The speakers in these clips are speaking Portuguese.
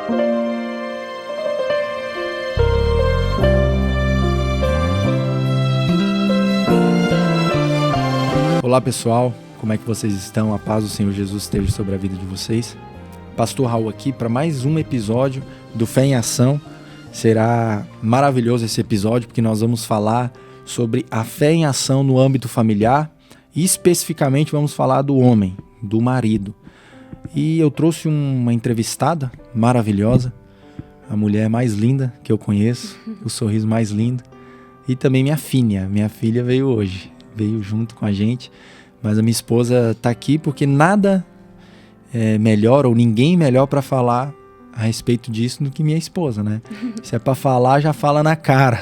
Olá pessoal, como é que vocês estão? A paz do Senhor Jesus esteja sobre a vida de vocês. Pastor Raul aqui para mais um episódio do Fé em Ação. Será maravilhoso esse episódio porque nós vamos falar sobre a fé em ação no âmbito familiar e especificamente vamos falar do homem, do marido. E eu trouxe uma entrevistada maravilhosa, a mulher mais linda que eu conheço, o sorriso mais lindo, e também minha filha veio hoje. Veio junto com a gente, mas a minha esposa está aqui porque nada é melhor ou ninguém melhor para falar a respeito disso do que minha esposa, né? Se é para falar, já fala na cara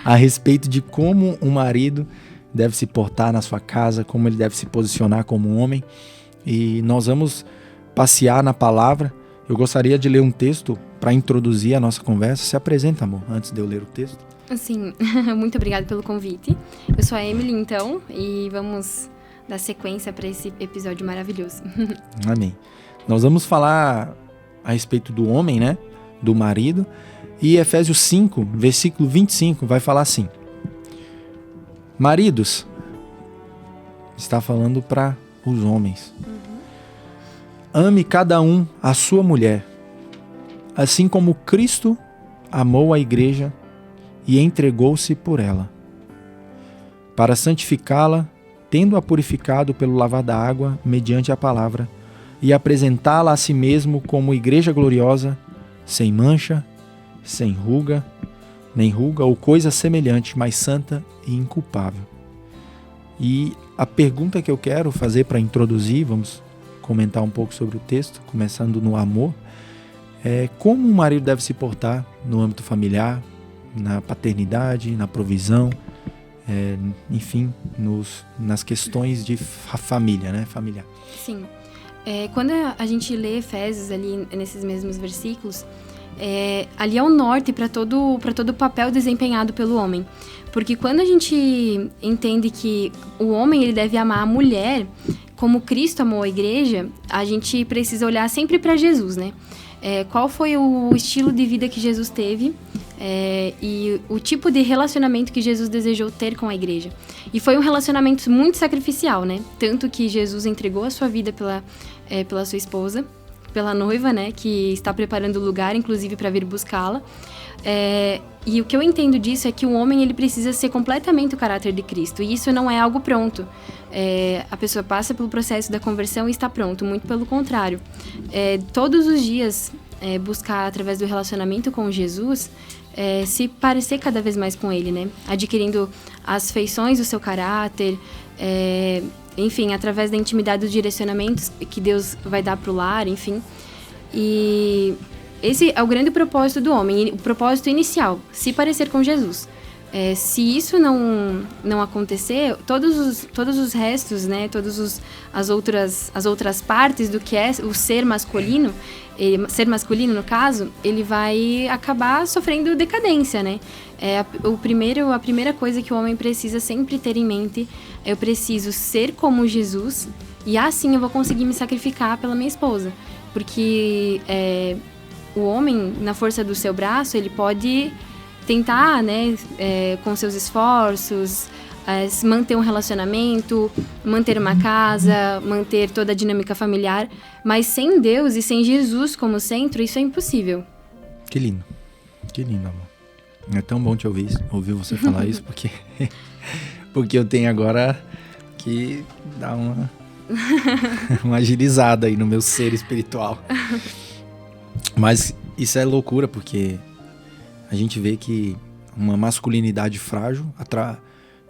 a respeito de como um marido deve se portar na sua casa, como ele deve se posicionar como um homem. E nós vamos passear na palavra. Eu gostaria de ler um texto para introduzir a nossa conversa. Se apresenta, amor, antes de eu ler o texto. Sim, muito obrigada pelo convite. Eu sou a Emily, então, e vamos dar sequência para esse episódio maravilhoso. Amém. Nós vamos falar a respeito do homem, né? Do marido. E Efésios 5, versículo 25, vai falar assim: maridos, está falando para os homens. Ame cada um a sua mulher, assim como Cristo amou a igreja e entregou-se por ela, para santificá-la, tendo-a purificado pelo lavar da água mediante a palavra, e apresentá-la a si mesmo como igreja gloriosa, sem mancha, sem ruga, nem ruga ou coisa semelhante, mas santa e inculpável. E a pergunta que eu quero fazer para introduzir, vamos comentar um pouco sobre o texto, começando no amor, é como um marido deve se portar no âmbito familiar, na paternidade, na provisão, enfim, nas questões de família, né? Familiar. Sim. Quando a gente lê Efésios ali nesses mesmos versículos, ali é o norte para todo o papel desempenhado pelo homem. Porque quando a gente entende que o homem ele deve amar a mulher como Cristo amou a igreja, a gente precisa olhar sempre para Jesus, né? Qual foi o estilo de vida que Jesus teve e o tipo de relacionamento que Jesus desejou ter com a igreja. E foi um relacionamento muito sacrificial, né? Tanto que Jesus entregou a sua vida pela sua esposa, pela noiva, né? Que está preparando o lugar, inclusive, para vir buscá-la. E o que eu entendo disso é que o homem ele precisa ser completamente o caráter de Cristo. E isso não é algo pronto. A pessoa passa pelo processo da conversão e está pronto. Muito pelo contrário. Todos os dias, buscar através do relacionamento com Jesus, se parecer cada vez mais com ele, né? Adquirindo as feições do seu caráter, enfim, através da intimidade dos direcionamentos que Deus vai dar para o lar, enfim. E esse é o grande propósito do homem, o propósito inicial, se parecer com Jesus. Se isso não acontecer, todos os restos, né, as outras partes do que é o ser masculino no caso, ele vai acabar sofrendo decadência, né? A primeira coisa que o homem precisa sempre ter em mente é: eu preciso ser como Jesus e assim eu vou conseguir me sacrificar pela minha esposa. Porque o homem, na força do seu braço, ele pode tentar, né, com seus esforços, manter um relacionamento, manter uma casa, manter toda a dinâmica familiar, mas sem Deus e sem Jesus como centro, isso é impossível. Que lindo, amor. É tão bom te ouvir você falar isso, porque eu tenho agora que dar uma agilizada aí no meu ser espiritual. Mas isso é loucura, porque a gente vê que uma masculinidade frágil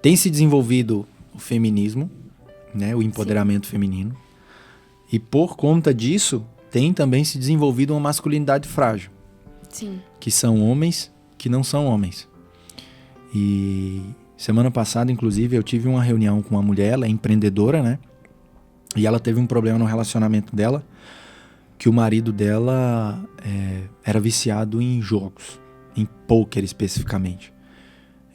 tem se desenvolvido o feminismo, né, o empoderamento feminino, e por conta disso tem também se desenvolvido uma masculinidade frágil. Sim. Que são homens que não são homens. E semana passada, inclusive, eu tive uma reunião com uma mulher, ela é empreendedora, né? E ela teve um problema no relacionamento dela, que o marido dela era viciado em jogos, em pôquer especificamente.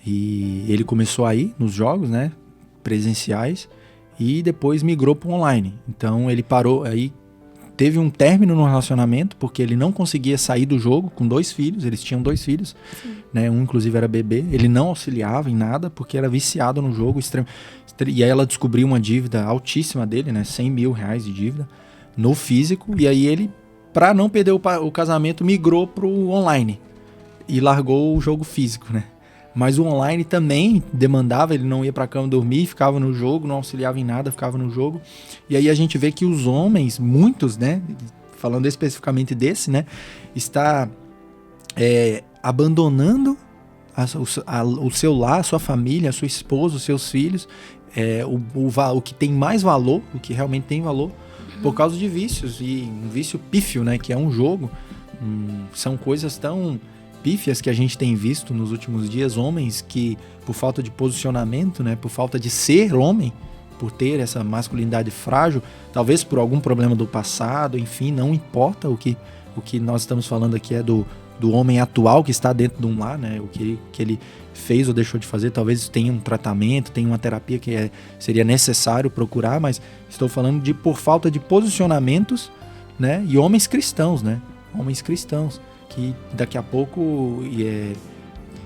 E ele começou a ir nos jogos, né, presenciais, e depois migrou para o online. Então ele parou, aí teve um término no relacionamento, porque ele não conseguia sair do jogo com 2 filhos, eles tinham 2 filhos, né? Um inclusive era bebê, ele não auxiliava em nada, porque era viciado no jogo, e aí ela descobriu uma dívida altíssima dele, né? 100 mil reais de dívida, no físico, e aí ele, para não perder o casamento, migrou pro online, e largou o jogo físico, né? Mas o online também demandava, ele não ia pra cama dormir, ficava no jogo, não auxiliava em nada, ficava no jogo. E aí a gente vê que os homens, muitos, né, falando especificamente desse, né, está abandonando o seu lar, a sua família, a sua esposa, os seus filhos, o que tem mais valor, o que realmente tem valor, por causa de vícios, e um vício pífio, né, que é um jogo. São coisas tão pífias que a gente tem visto nos últimos dias, homens que, por falta de posicionamento, né, por falta de ser homem, por ter essa masculinidade frágil, talvez por algum problema do passado, enfim, não importa o que nós estamos falando aqui é do homem atual que está dentro de um lar, né, o que ele fez ou deixou de fazer, talvez tenha um tratamento, tenha uma terapia que seria necessário procurar, mas estou falando de por falta de posicionamentos, né, e homens cristãos, que daqui a pouco,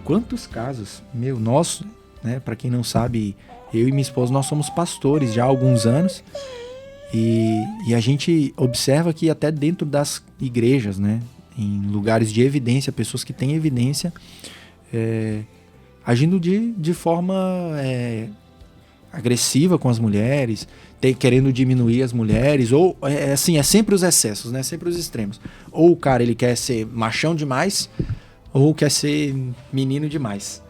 quantos casos, nosso, né, para quem não sabe, eu e minha esposa, nós somos pastores já há alguns anos, e a gente observa que até dentro das igrejas, né, em lugares de evidência, pessoas que têm evidência, agindo de forma agressiva com as mulheres, querendo diminuir as mulheres, ou assim, é sempre os excessos, né? Sempre os extremos. Ou o cara, ele quer ser machão demais, ou quer ser menino demais,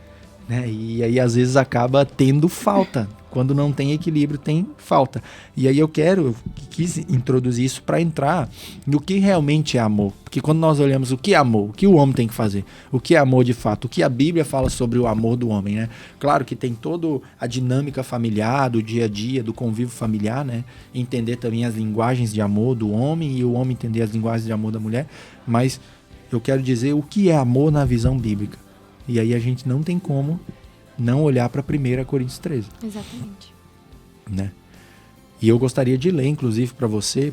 né? E aí às vezes acaba tendo falta. Quando não tem equilíbrio, tem falta. E aí eu quis introduzir isso para entrar no que realmente é amor. Porque quando nós olhamos o que é amor, o que o homem tem que fazer, o que é amor de fato, o que a Bíblia fala sobre o amor do homem, né? Claro que tem toda a dinâmica familiar, do dia a dia, do convívio familiar, né? Entender também as linguagens de amor do homem e o homem entender as linguagens de amor da mulher. Mas eu quero dizer o que é amor na visão bíblica. E aí a gente não tem como não olhar para 1 Coríntios 13. Exatamente. Né? E eu gostaria de ler, inclusive, para você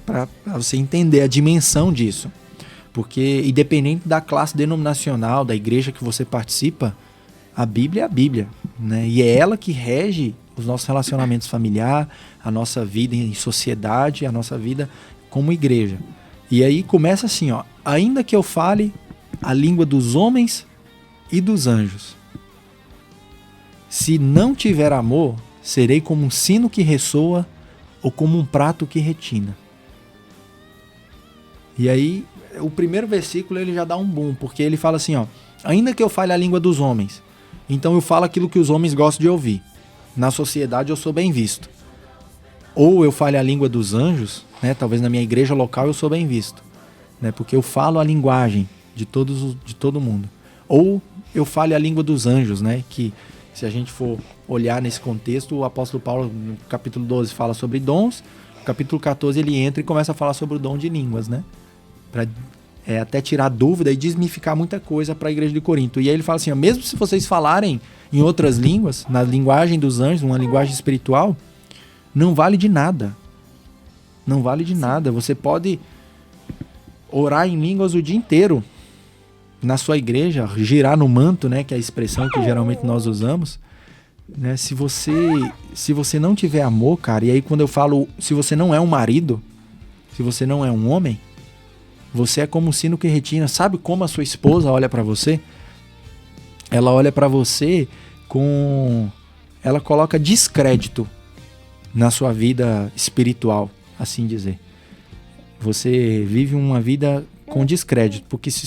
entender a dimensão disso. Porque, independente da classe denominacional, da igreja que você participa, a Bíblia é a Bíblia. Né? E é ela que rege os nossos relacionamentos familiares, a nossa vida em sociedade, a nossa vida como igreja. E aí começa assim, ó, ainda que eu fale a língua dos homens e dos anjos, se não tiver amor, serei como um sino que ressoa ou como um prato que retina. E aí, o primeiro versículo ele já dá um boom, porque ele fala assim, ó, ainda que eu fale a língua dos homens, então eu falo aquilo que os homens gostam de ouvir. Na sociedade eu sou bem visto. Ou eu fale a língua dos anjos, né, talvez na minha igreja local eu sou bem visto, né, porque eu falo a linguagem de todo mundo. Ou eu fale a língua dos anjos, né, que se a gente for olhar nesse contexto, o apóstolo Paulo, no capítulo 12, fala sobre dons, no capítulo 14 ele entra e começa a falar sobre o dom de línguas, né? Para até tirar dúvida e desmificar muita coisa para a igreja de Corinto. E aí ele fala assim, ó, mesmo se vocês falarem em outras línguas, na linguagem dos anjos, uma linguagem espiritual, não vale de nada. Não vale de nada. Você pode orar em línguas o dia inteiro, na sua igreja, girar no manto, né, que é a expressão que geralmente nós usamos, né, se você não tiver amor, cara, e aí quando eu falo, se você não é um marido, se você não é um homem, você é como um sino que retina. Sabe como a sua esposa olha pra você? Ela olha pra você ela coloca descrédito na sua vida espiritual, assim dizer. Você vive uma vida com descrédito, porque se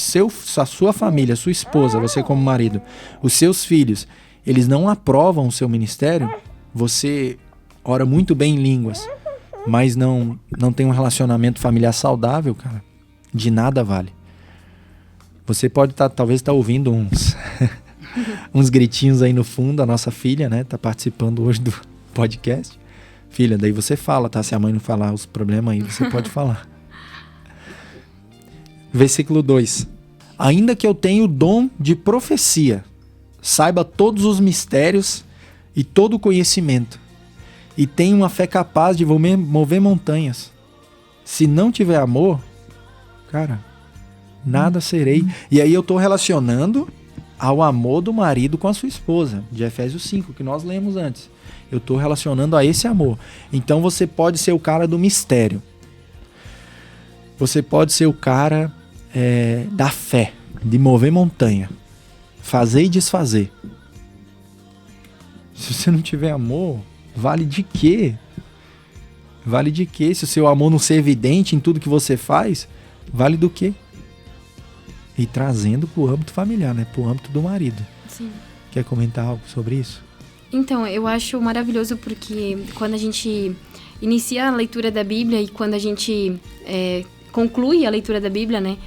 a sua família, sua esposa, você como marido, os seus filhos, eles não aprovam o seu ministério, você ora muito bem em línguas, mas não tem um relacionamento familiar saudável, cara, de nada vale. Você pode talvez estar ouvindo uns gritinhos aí no fundo, a nossa filha, né, tá participando hoje do podcast. Filha, daí você fala, tá? Se a mãe não falar os problemas aí, você pode falar. Versículo 2. Ainda que eu tenha o dom de profecia, saiba todos os mistérios e todo o conhecimento, e tenha uma fé capaz de mover montanhas. Se não tiver amor, cara, nada serei. E aí eu tô relacionando ao amor do marido com a sua esposa, de Efésios 5, que nós lemos antes. Eu tô relacionando a esse amor. Então você pode ser o cara do mistério. Você pode ser o cara da fé, de mover montanha, fazer e desfazer. Se você não tiver amor, vale de quê? Vale de quê? Se o seu amor não ser evidente em tudo que você faz, vale do quê? E trazendo pro âmbito familiar, né? Pro âmbito do marido. Sim. Quer comentar algo sobre isso? Então, eu acho maravilhoso porque quando a gente inicia a leitura da Bíblia e quando a gente conclui a leitura da Bíblia, né?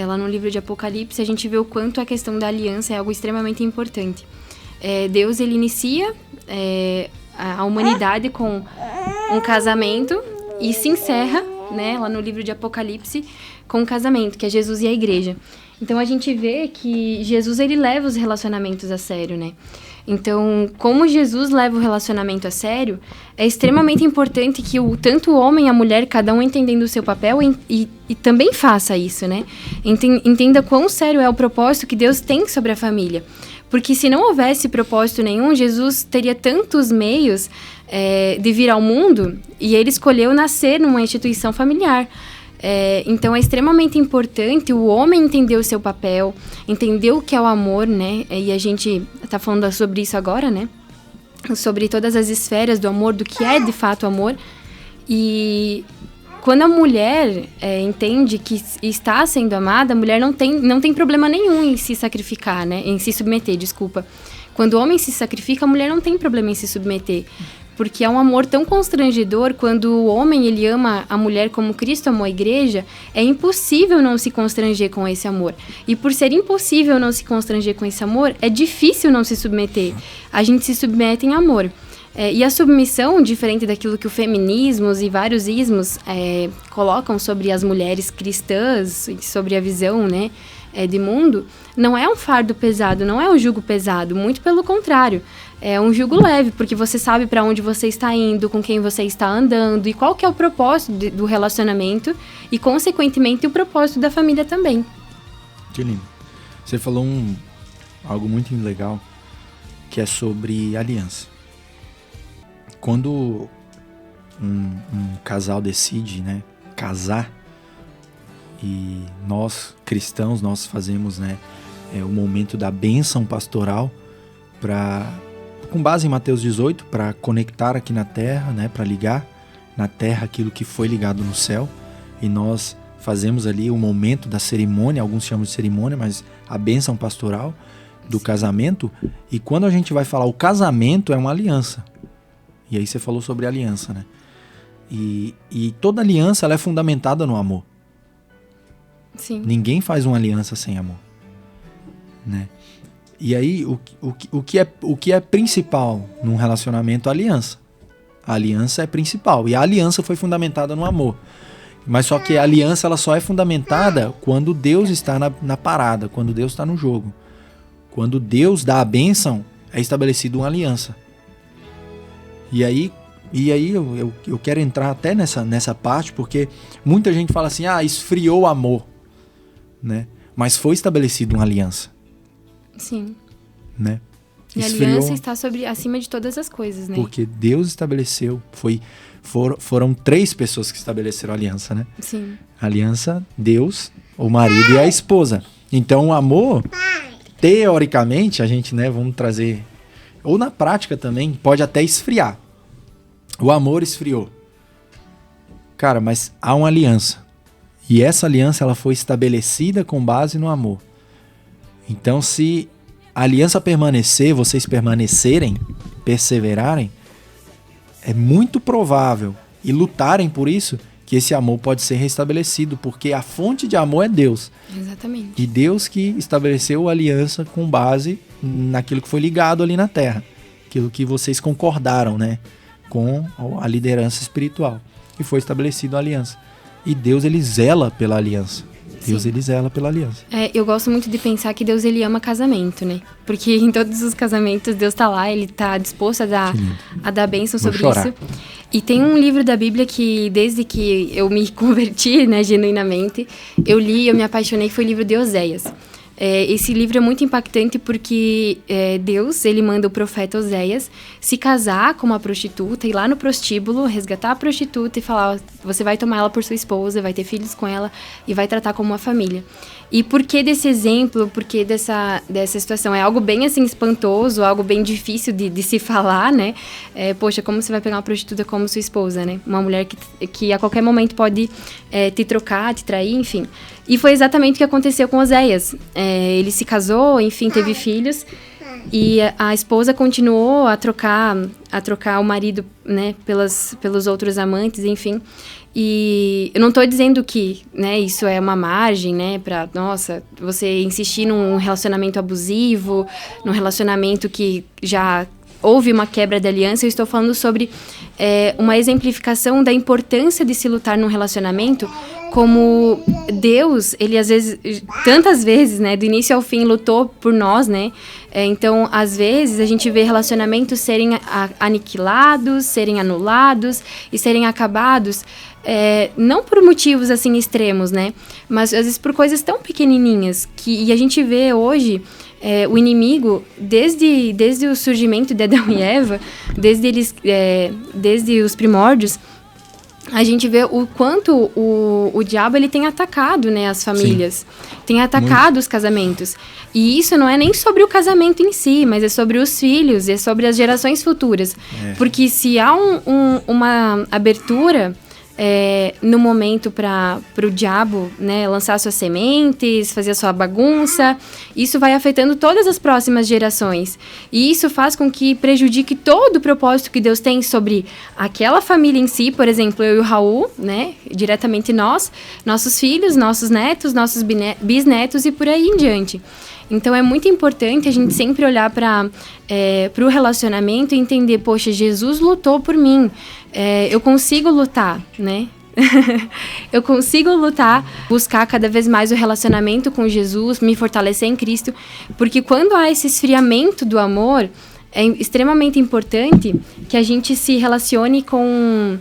Lá no livro de Apocalipse, a gente vê o quanto a questão da aliança é algo extremamente importante. Deus, ele inicia a humanidade com um casamento e se encerra, né, lá no livro de Apocalipse, com um casamento, que é Jesus e a igreja. Então, a gente vê que Jesus, ele leva os relacionamentos a sério, né? Então, como Jesus leva o relacionamento a sério, é extremamente importante que tanto o homem e a mulher, cada um entendendo o seu papel e também faça isso, né? Entenda quão sério é o propósito que Deus tem sobre a família. Porque se não houvesse propósito nenhum, Jesus teria tantos meios de vir ao mundo e ele escolheu nascer numa instituição familiar. Então é extremamente importante o homem entender o seu papel, entender o que é o amor, né? E a gente tá falando sobre isso agora, né? Sobre todas as esferas do amor, do que é de fato amor. E quando a mulher entende que está sendo amada, a mulher não tem problema nenhum em se sacrificar, né? Em se submeter, desculpa. Quando o homem se sacrifica, a mulher não tem problema em se submeter. Porque é um amor tão constrangedor, quando o homem ele ama a mulher como Cristo amou a igreja, é impossível não se constranger com esse amor. E por ser impossível não se constranger com esse amor, é difícil não se submeter. A gente se submete em amor. E a submissão, diferente daquilo que o feminismo e vários ismos colocam sobre as mulheres cristãs, sobre a visão, né, de mundo, não é um fardo pesado, não é um jugo pesado, muito pelo contrário. É um jugo leve, porque você sabe para onde você está indo, com quem você está andando e qual que é o propósito do relacionamento e, consequentemente, o propósito da família também. Que lindo. Você falou algo muito legal, que é sobre aliança. Quando um casal decide, né, casar, e nós, cristãos, nós fazemos, né, o momento da bênção pastoral com base em Mateus 18, para conectar aqui na terra, né, para ligar na terra aquilo que foi ligado no céu. E nós fazemos ali o momento da cerimônia, alguns chamam de cerimônia, mas a bênção pastoral do casamento. E quando a gente vai falar, o casamento é uma aliança. E aí você falou sobre aliança, né? E toda aliança ela é fundamentada no amor. Sim. Ninguém faz uma aliança sem amor, né? E aí, o que é principal num relacionamento? A aliança. A aliança é principal. E a aliança foi fundamentada no amor. Mas só que a aliança ela só é fundamentada quando Deus está na parada, quando Deus está no jogo. Quando Deus dá a bênção, é estabelecida uma aliança. E aí eu quero entrar até nessa parte, porque muita gente fala assim, esfriou o amor, né? Mas foi estabelecida uma aliança. Sim. Né? E a aliança está acima de todas as coisas, né? Porque Deus estabeleceu, foram 3 pessoas que estabeleceram a aliança, né? Sim. A aliança, Deus, o marido e a esposa. Então o amor, teoricamente, a gente, né, vamos trazer, ou na prática também, pode até esfriar. O amor esfriou. Cara, mas há uma aliança. E essa aliança ela foi estabelecida com base no amor. Então, se a aliança permanecer, vocês permanecerem, perseverarem, é muito provável, e lutarem por isso, que esse amor pode ser restabelecido, porque a fonte de amor é Deus. Exatamente. E Deus que estabeleceu a aliança com base naquilo que foi ligado ali na terra, aquilo que vocês concordaram, né, com a liderança espiritual, e foi estabelecida a aliança. E Deus, ele zela pela aliança. Deus, ele zela pela aliança. Eu gosto muito de pensar que Deus, ele ama casamento, né? Porque em todos os casamentos, Deus tá lá, ele tá disposto a dar bênção sobre isso. E tem um livro da Bíblia que, desde que eu me converti, né, genuinamente, eu li e eu me apaixonei, que foi o livro de Oséias. Esse livro é muito impactante porque Deus, ele manda o profeta Oséias se casar com uma prostituta, ir lá no prostíbulo, resgatar a prostituta e falar, ó, você vai tomar ela por sua esposa, vai ter filhos com ela e vai tratar como uma família. E por que desse exemplo, por que dessa situação? É algo bem, assim, espantoso, algo bem difícil de se falar, né? Poxa, como você vai pegar uma prostituta como sua esposa, né? Uma mulher que a qualquer momento pode te trocar, te trair, enfim. E foi exatamente o que aconteceu com Oséias. Ele se casou, enfim, teve filhos. E a esposa continuou a trocar o marido, né, pelos outros amantes, enfim. E eu não estou dizendo que, né, isso é uma margem, né, para, nossa, você insistir num relacionamento abusivo, num relacionamento que já houve uma quebra de aliança. Eu estou falando sobre uma exemplificação da importância de se lutar num relacionamento, como Deus, ele às vezes, tantas vezes, né, do início ao fim lutou por nós, né, então às vezes a gente vê relacionamentos serem aniquilados, serem anulados e serem acabados, não por motivos assim extremos, né, mas às vezes por coisas tão pequenininhas, e a gente vê hoje o inimigo, desde o surgimento de Adão e Eva, desde os primórdios, a gente vê o quanto o diabo ele tem atacado, né, as famílias. Sim. Tem atacado muito. Os casamentos. E isso não é nem sobre o casamento em si, mas é sobre os filhos, é sobre as gerações futuras. Porque se há uma abertura no momento para o diabo, né, lançar suas sementes, fazer a sua bagunça, isso vai afetando todas as próximas gerações. E isso faz com que prejudique todo o propósito que Deus tem sobre aquela família em si, por exemplo, eu e o Raul, né, diretamente nossos filhos, nossos netos, nossos bisnetos e por aí em diante. Então, é muito importante a gente sempre olhar para o relacionamento e entender, poxa, Jesus lutou por mim, eu consigo lutar, né? Eu consigo lutar, buscar cada vez mais o relacionamento com Jesus, me fortalecer em Cristo, porque quando há esse esfriamento do amor, é extremamente importante que a gente se relacione com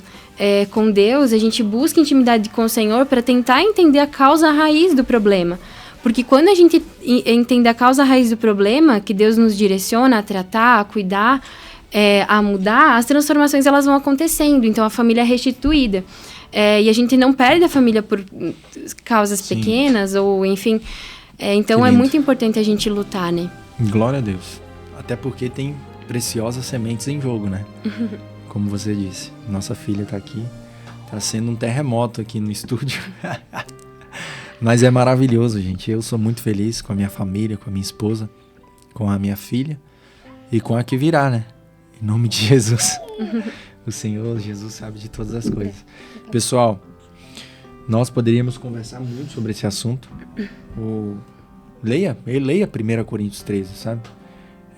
Deus, a gente busque intimidade com o Senhor para tentar entender a causa, a raiz do problema. Porque quando a gente entende a causa, a raiz do problema, que Deus nos direciona a tratar, a cuidar, a mudar, as transformações elas vão acontecendo. Então, a família é restituída. E a gente não perde a família por causas Sim. pequenas, ou enfim. Então, é muito importante a gente lutar, né? Glória a Deus. Até porque tem preciosas sementes em jogo, né? Como você disse. Nossa filha está aqui. Está sendo um terremoto aqui no estúdio. Mas é maravilhoso, gente. Eu sou muito feliz com a minha família, com a minha esposa, com a minha filha e com a que virá, né? Em nome de Jesus. O Senhor, Jesus, sabe de todas as coisas. Pessoal, nós poderíamos conversar muito sobre esse assunto. Leia 1 Coríntios 13, sabe?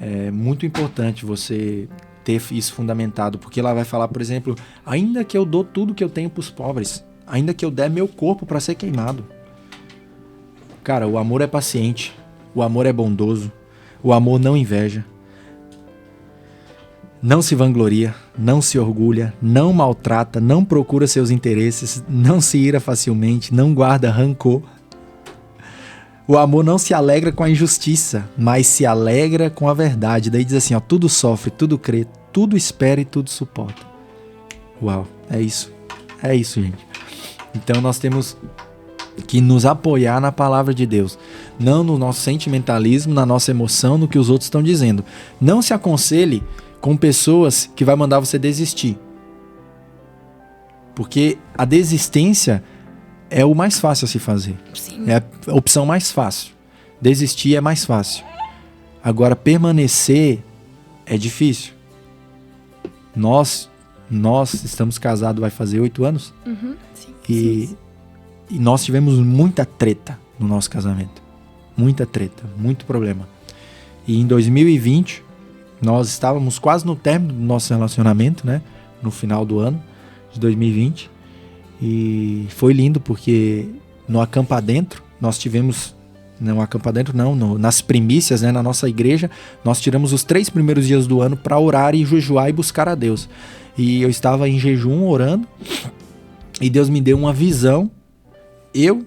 É muito importante você ter isso fundamentado, porque ela vai falar, por exemplo, ainda que eu dou tudo que eu tenho para os pobres, ainda que eu der meu corpo para ser queimado. Cara, o amor é paciente, o amor é bondoso, o amor não inveja, não se vangloria, não se orgulha, não maltrata, não procura seus interesses, não se ira facilmente, não guarda rancor. O amor não se alegra com a injustiça, mas se alegra com a verdade. Daí diz assim, ó, tudo sofre, tudo crê, tudo espera e tudo suporta. Uau, é isso, gente. Então nós temos que nos apoiar na palavra de Deus, não no nosso sentimentalismo, na nossa emoção, no que os outros estão dizendo. Não se aconselhe com pessoas que vai mandar você desistir, porque a desistência é o mais fácil a se fazer. Sim. É a opção mais fácil. Desistir é mais fácil. Agora, permanecer é difícil. Nós estamos casados, vai fazer 8 anos. Uhum. Sim. E nós tivemos muita treta no nosso casamento. Muita treta, muito problema. E em 2020, nós estávamos quase no término do nosso relacionamento, né? No final do ano de 2020. E foi lindo porque no Acampa Dentro nós tivemos Não acampa dentro, não. Nas primícias, né, na nossa igreja, nós tiramos os 3 primeiros dias do ano para orar e jejuar e buscar a Deus. E eu estava em jejum, orando, e Deus me deu uma visão. Eu,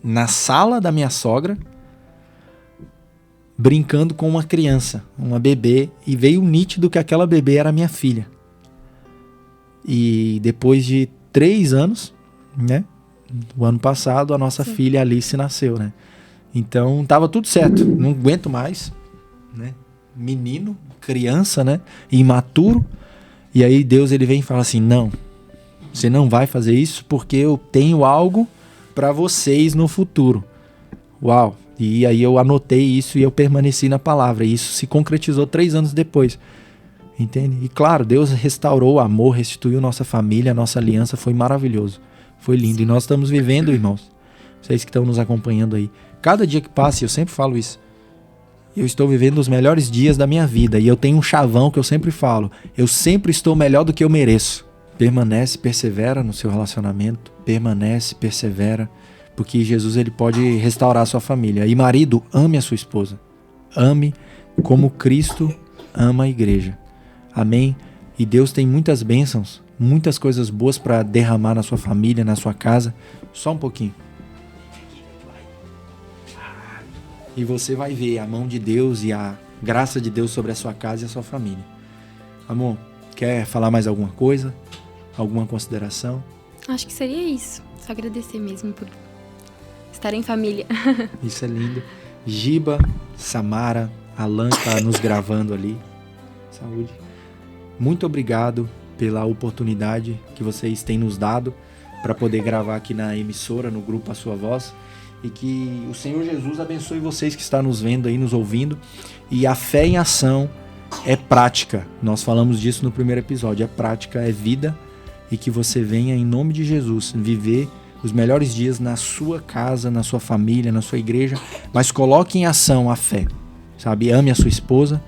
na sala da minha sogra, brincando com uma criança, uma bebê, e veio nítido que aquela bebê era minha filha. E depois de 3 anos, né, o ano passado, a nossa filha Alice nasceu, né? Então, tava tudo certo. Não aguento mais, né? Menino, criança, né? Imaturo. E aí Deus, ele vem e fala assim, não, você não vai fazer isso porque eu tenho algo para vocês no futuro. Uau! E aí eu anotei isso e eu permaneci na palavra. E isso se concretizou 3 anos depois. Entende? E claro, Deus restaurou o amor, restituiu nossa família, nossa aliança. Foi maravilhoso. Foi lindo. E nós estamos vivendo, irmãos. Vocês que estão nos acompanhando aí. Cada dia que passa, eu sempre falo isso, eu estou vivendo os melhores dias da minha vida. E eu tenho um chavão que eu sempre falo. Eu sempre estou melhor do que eu mereço. Permanece, persevera no seu relacionamento. Permanece, persevera. Porque Jesus, ele pode restaurar a sua família. E marido, ame a sua esposa. Ame como Cristo ama a igreja. Amém? E Deus tem muitas bênçãos, muitas coisas boas para derramar na sua família, na sua casa. Só um pouquinho. E você vai ver a mão de Deus e a graça de Deus sobre a sua casa e a sua família. Amor, quer falar mais alguma coisa? Alguma consideração? Acho que seria isso. Só agradecer mesmo por estar em família. Isso é lindo. Giba, Samara, Alan está nos gravando ali. Saúde. Muito obrigado pela oportunidade que vocês têm nos dado para poder gravar aqui na emissora, no grupo A Sua Voz. E que o Senhor Jesus abençoe vocês que estão nos vendo aí, nos ouvindo. E a fé em ação é prática. Nós falamos disso no primeiro episódio. É prática, é vida. E que você venha, em nome de Jesus, viver os melhores dias na sua casa, na sua família, na sua igreja. Mas coloque em ação a fé. Sabe? Ame a sua esposa.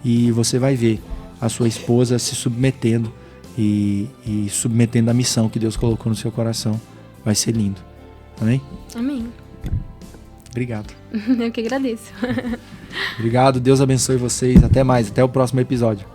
E você vai ver a sua esposa se submetendo. E submetendo a missão que Deus colocou no seu coração. Vai ser lindo. Amém? Amém. Obrigado. Eu que agradeço. Obrigado, Deus abençoe vocês. Até mais, até o próximo episódio.